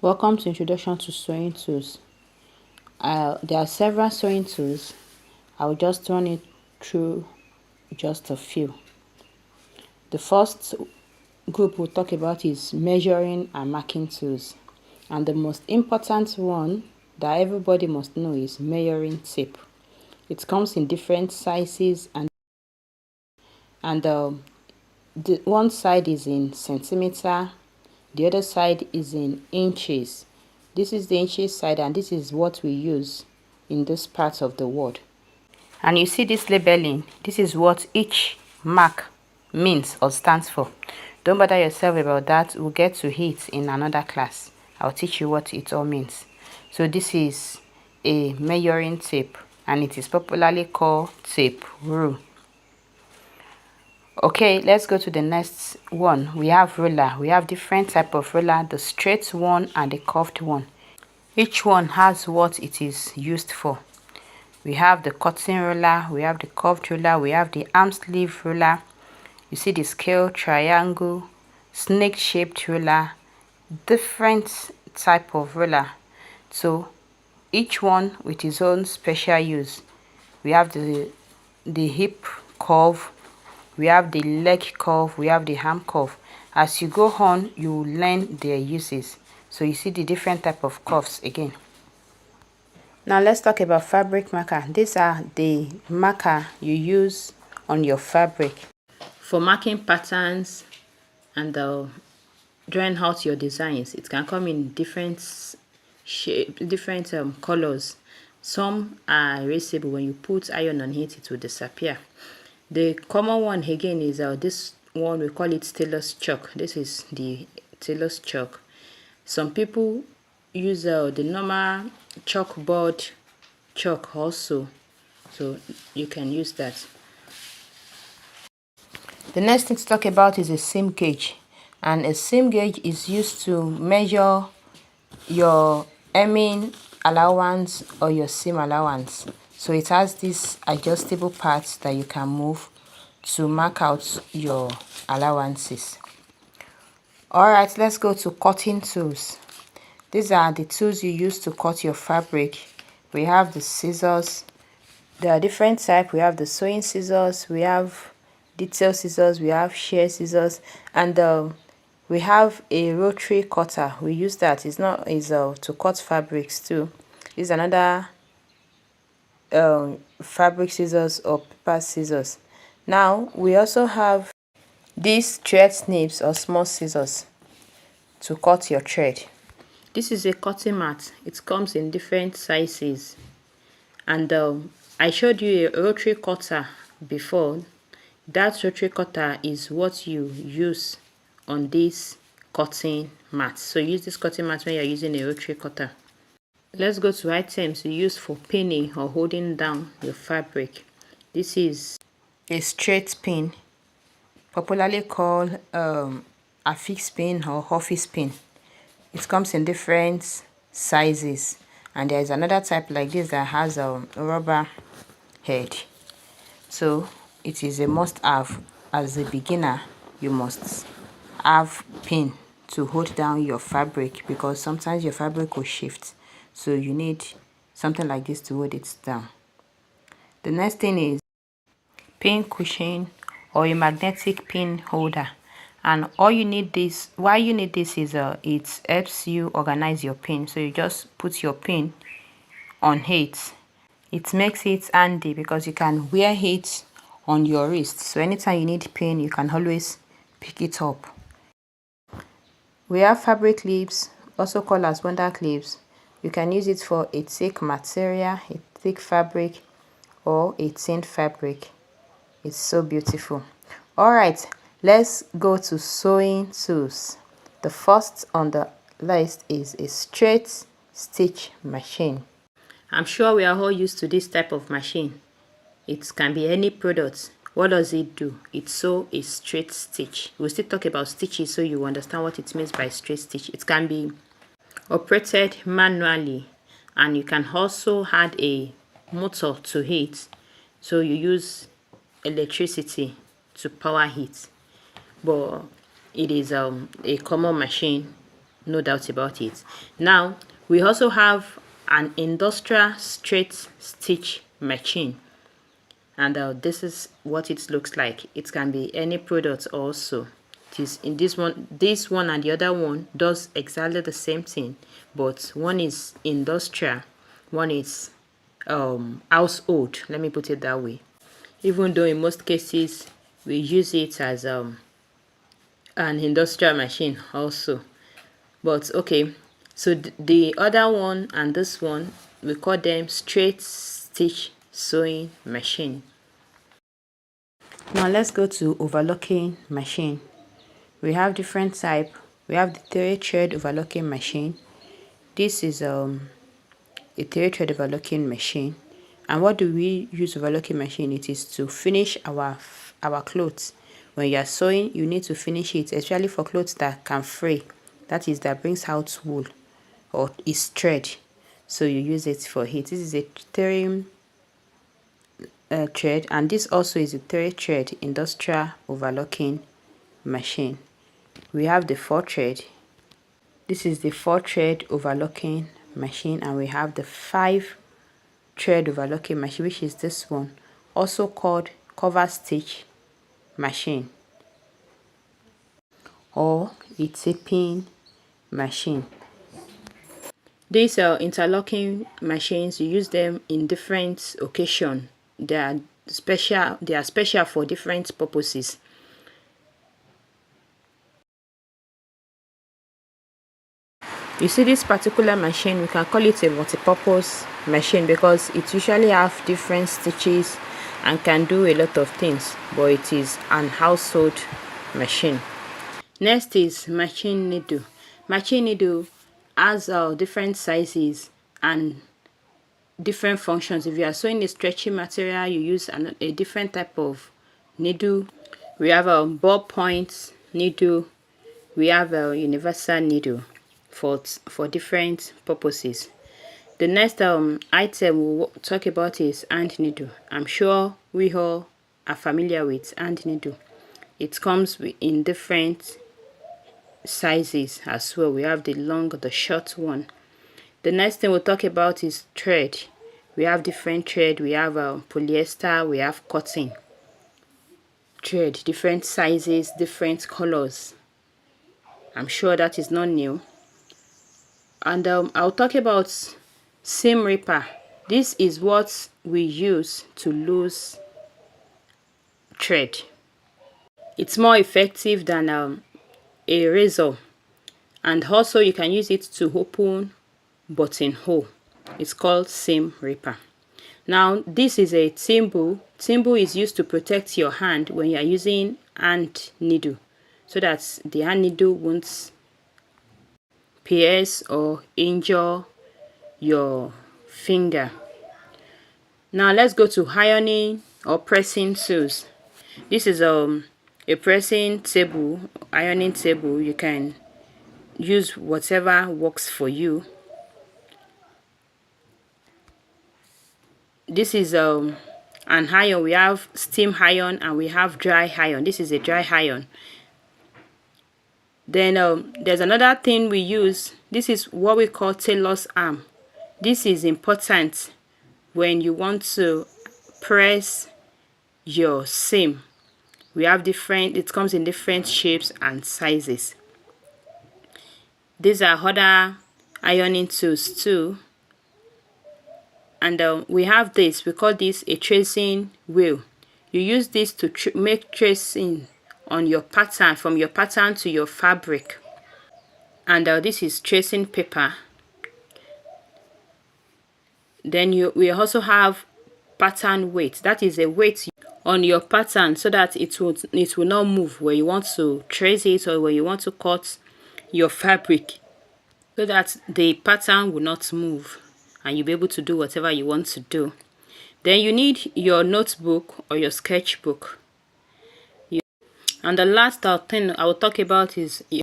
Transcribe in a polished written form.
Welcome to Introduction to Sewing Tools. There are several sewing tools. I will just run it through just a few. The first group we'll talk about is measuring and marking tools. And the most important one that everybody must know is measuring tape. It comes in different sizes and the one side is in centimeter, the other side is in inches. This is the inches side and this is what we use in this part of the world. And you see this labeling, this is what each mark means or stands for. Don't bother yourself about that, we'll get to it in another class. I'll teach you what it all means. So this is a measuring tape and it is popularly called tape rule. Okay, let's go to the next one. We have ruler. We have different type of ruler, the straight one and the curved one. Each one has what it is used for. We have the cutting ruler, we have the curved ruler, we have the arm sleeve ruler. You see the scale, triangle, snake shaped ruler, different type of ruler. So each one with its own special use. We have the hip curve, we have the leg curve, we have the arm curve. As you go on, you learn their uses. So you see the different type of curves again. Now let's talk about fabric marker. These are the marker you use on your fabric for marking patterns and drawing out your designs. It can come in different shape, different colors. Some are erasable. When you put iron on it, it will disappear. The common one again is this one, we call it tailor's chalk. This is the tailor's chalk. Some people use the normal chalkboard chalk also, so you can use that. The next thing to talk about is a seam gauge, and a seam gauge is used to measure your hemming allowance or your seam allowance. So it has these adjustable parts that you can move to mark out your allowances. Alright, let's go to cutting tools. These are the tools you use to cut your fabric. We have the scissors. There are different types. We have the sewing scissors, we have detail scissors, we have shear scissors, and we have a rotary cutter. We use that. It's not to cut fabrics too. This is another fabric scissors or paper scissors. Now we also have these thread snips or small scissors to cut your thread. This is a cutting mat. It comes in different sizes, and I showed you a rotary cutter before. That rotary cutter is what you use on this cutting mat. So use this cutting mat when you're using a rotary cutter. Let's go to items you use for pinning or holding down your fabric. This is a straight pin, popularly called a fixed pin or office pin. It comes in different sizes, and there is another type like this that has a rubber head. So it is a must-have. As a beginner, you must have pin to hold down your fabric, because sometimes your fabric will shift. So you need something like this to hold it down. The next thing is pin cushion or a magnetic pin holder. And all you need this, why you need this is it helps you organize your pin. So you just put your pin on it. It makes it handy because you can wear it on your wrist. So anytime you need pin, you can always pick it up. We have fabric clips, also called as wonder clips. You can use it for a thick material, a thick fabric, or a thin fabric. It's so beautiful. Alright, let's go to sewing tools. The first on the list is a straight stitch machine. I'm sure we are all used to this type of machine. It can be any product. What does it do? It sews a straight stitch. We'll still talk about stitches so you understand what it means by straight stitch. It can be operated manually, and you can also add a motor to it. So you use electricity to power it. But it is a common machine no doubt about it. Now we also have an industrial straight stitch machine, and this is what it looks like. It can be any product also. It is in this one and the other one does exactly the same thing, but one is industrial, one is household, let me put it that way, even though in most cases we use it as an industrial machine also. But okay, so the other one and this one, we call them straight stitch sewing machine. Now let's go to overlocking machine. We have different type. We have the 3-thread overlocking machine. This is a 3-thread overlocking machine. And what do we use overlocking machine? It is to finish our clothes. When you are sewing, you need to finish it, especially for clothes that can fray. That is, that brings out wool or is thread. So you use it for it. This is a 3 thread, and this also is a 3-thread industrial overlocking machine. We have the 4-thread. This is the 4-thread overlocking machine, and we have the 5-thread overlocking machine, which is this one, also called cover stitch machine or a taping machine. These are interlocking machines. You use them in different occasions. They are special for different purposes. You see this particular machine, we can call it a multi-purpose machine because it usually have different stitches and can do a lot of things, but it is an household machine. Next is machine needle. Machine needle has different sizes and different functions. If you are sewing a stretchy material, you use a different type of needle. We have a ballpoint needle. We have a universal needle for different purposes. The next item we'll talk about is hand needle. I'm sure we all are familiar with hand needle. It comes in different sizes as well. We have the long, the short one. The next thing we'll talk about is thread. We have different thread. We have polyester, we have cotton thread, different sizes, different colors. I'm sure that is not new. And I'll talk about seam ripper. This is what we use to lose thread. It's more effective than a razor, and also you can use it to open buttonhole. It's called seam ripper. Now this is a thimble. Thimble is used to protect your hand when you are using hand needle, so that the hand needle won't pierce or injure your finger. Now let's go to ironing or pressing tools. This is a pressing table, ironing table. You can use whatever works for you. This is an iron. We have steam iron and we have dry iron. This is a dry iron. Then there's another thing we use. This is what we call tailor's arm. This is important when you want to press your seam. We have it comes in different shapes and sizes. These are other ironing tools too. And we have this, we call this a tracing wheel. You use this to make tracing on your pattern, from your pattern to your fabric. And this is tracing paper. Then we also have pattern weight. That is a weight on your pattern so that it will not move when you want to trace it or when you want to cut your fabric, so that the pattern will not move and you'll be able to do whatever you want to do. Then you need your notebook or your sketchbook. And the last thing I will talk about is